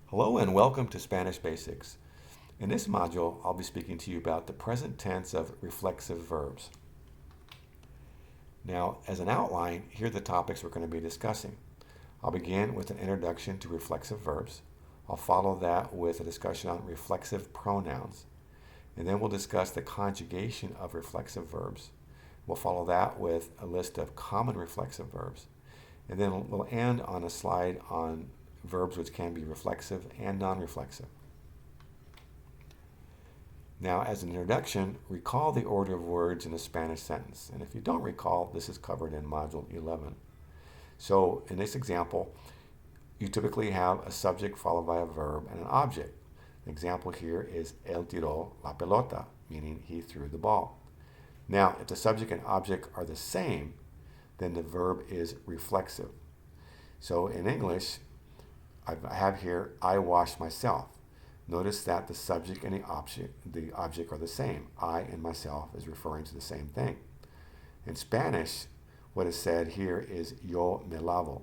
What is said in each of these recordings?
Hello and welcome to Spanish Basics. In this module, I'll be speaking to you about the present tense of reflexive verbs. Now, as an outline, here are the topics we're going to be discussing. I'll begin with an introduction to reflexive verbs. I'll follow that with a discussion on reflexive pronouns. And then we'll discuss the conjugation of reflexive verbs. We'll follow that with a list of common reflexive verbs. And then we'll end on a slide on verbs which can be reflexive and non-reflexive. Now, as an introduction, recall the order of words in a Spanish sentence. And if you don't recall, this is covered in Module 11. So in this example, you typically have a subject followed by a verb and an object. The example here is él tiró la pelota, meaning he threw the ball. Now, if the subject and object are the same, then the verb is reflexive. So in English, I have here, I wash myself. Notice that the subject and the object are the same. I and myself is referring to the same thing. In Spanish, what is said here is yo me lavo.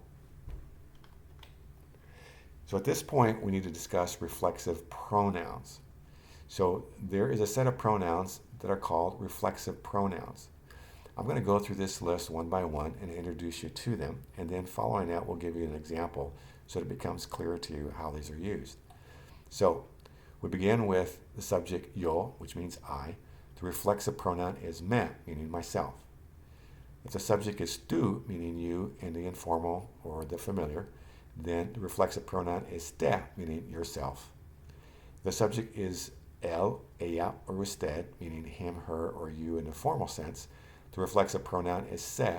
So at this point, we need to discuss reflexive pronouns. So there is a set of pronouns that are called reflexive pronouns. I'm going to go through this list one by one and introduce you to them, and then following that, we'll give you an example so that it becomes clear to you how these are used. So we begin with the subject yo, which means I. The reflexive pronoun is me, meaning myself. If the subject is tú, meaning you in the informal or the familiar, then the reflexive pronoun is te, meaning yourself. The subject is él, ella, or usted, meaning him, her, or you in the formal sense. The reflexive pronoun is se,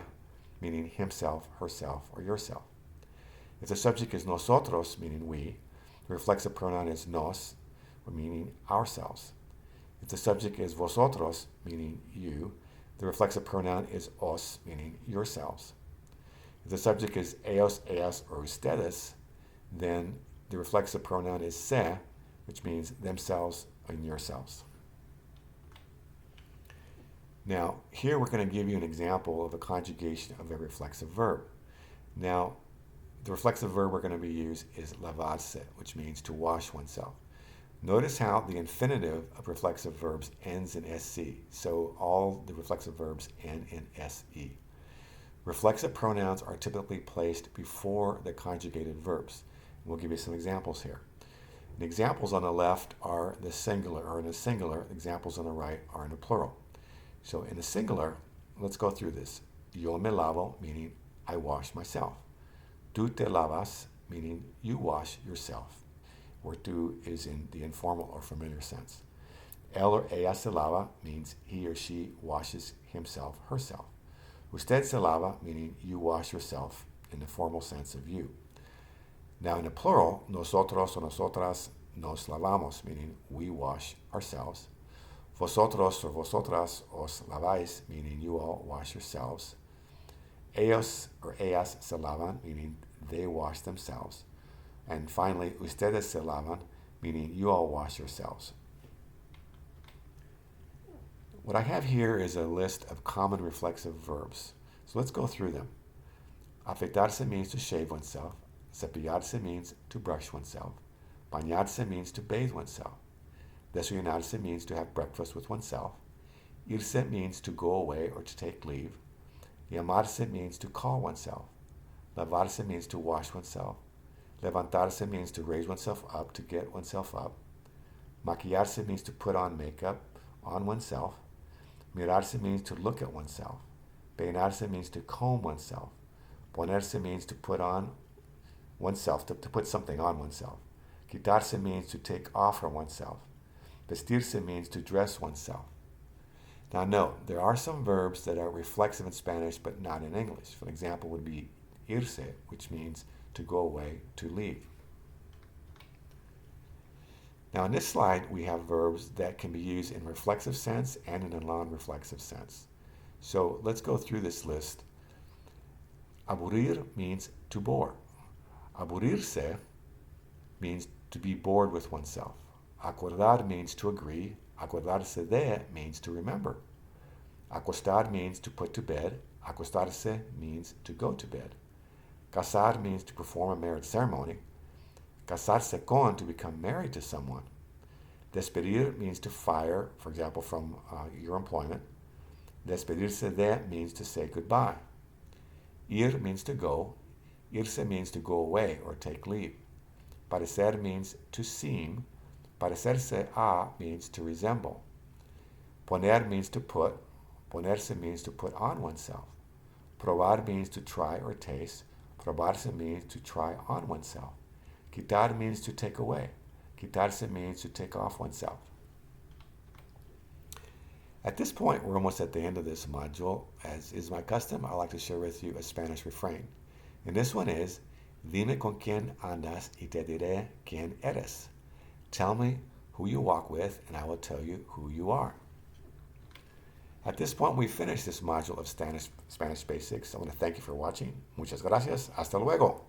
meaning himself, herself, or yourself. If the subject is nosotros, meaning we, the reflexive pronoun is nos, meaning ourselves. If the subject is vosotros, meaning you, the reflexive pronoun is os, meaning yourselves. If the subject is ellos, ellas, or ustedes, then the reflexive pronoun is se, which means themselves and yourselves. Now, here we're going to give you an example of a conjugation of a reflexive verb. Now, the reflexive verb we're going to be used is lavarse, which means to wash oneself. Notice how the infinitive of reflexive verbs ends in SC. So all the reflexive verbs end in SE. Reflexive pronouns are typically placed before the conjugated verbs. We'll give you some examples here. The examples on the left are the singular, or in the singular. Examples on the right are in the plural. So in the singular, let's go through this. Yo me lavo, meaning I wash myself. Tú te lavas, meaning you wash yourself, where tú is in the informal or familiar sense. Él or ella se lava means he or she washes himself, herself. Usted se lava, meaning you wash yourself in the formal sense of you. Now in the plural, nosotros o nosotras nos lavamos, meaning we wash ourselves. Vosotros or vosotras os laváis, meaning you all wash yourselves. Ellos or ellas se lavan, meaning they wash themselves. And finally, ustedes se lavan, meaning you all wash yourselves. What I have here is a list of common reflexive verbs. So let's go through them. Afeitarse means to shave oneself. Cepillarse means to brush oneself. Bañarse means to bathe oneself. Desayunarse means to have breakfast with oneself. Irse means to go away or to take leave. Llamarse means to call oneself. Lavarse means to wash oneself. Levantarse means to raise oneself up, to get oneself up. Maquillarse means to put on makeup on oneself. Mirarse means to look at oneself. Peinarse means to comb oneself. Ponerse means to put on oneself, to put something on oneself. Quitarse means to take off from oneself. Vestirse means to dress oneself. Now note, there are some verbs that are reflexive in Spanish but not in English. For example, would be irse, which means to go away, to leave. Now in this slide, we have verbs that can be used in reflexive sense and in a non-reflexive sense. So let's go through this list. Aburrir means to bore. Aburrirse means to be bored with oneself. Acordar means to agree. Acordarse de means to remember. Acostar means to put to bed. Acostarse means to go to bed. Casar means to perform a marriage ceremony. Casarse con, to become married to someone. Despedir means to fire, for example, from your employment. Despedirse de means to say goodbye. Ir means to go. Irse means to go away or take leave. Parecer means to seem. Parecerse a means to resemble. Poner means to put. Ponerse means to put on oneself. Probar means to try or taste. Probarse means to try on oneself. Quitar means to take away. Quitarse means to take off oneself. At this point, we're almost at the end of this module. As is my custom, I like to share with you a Spanish refrain. And this one is, Dime con quién andas y te diré quién eres. Tell me who you walk with, and I will tell you who you are. At this point, we finished this module of Spanish Basics. I want to thank you for watching. Muchas gracias. Hasta luego.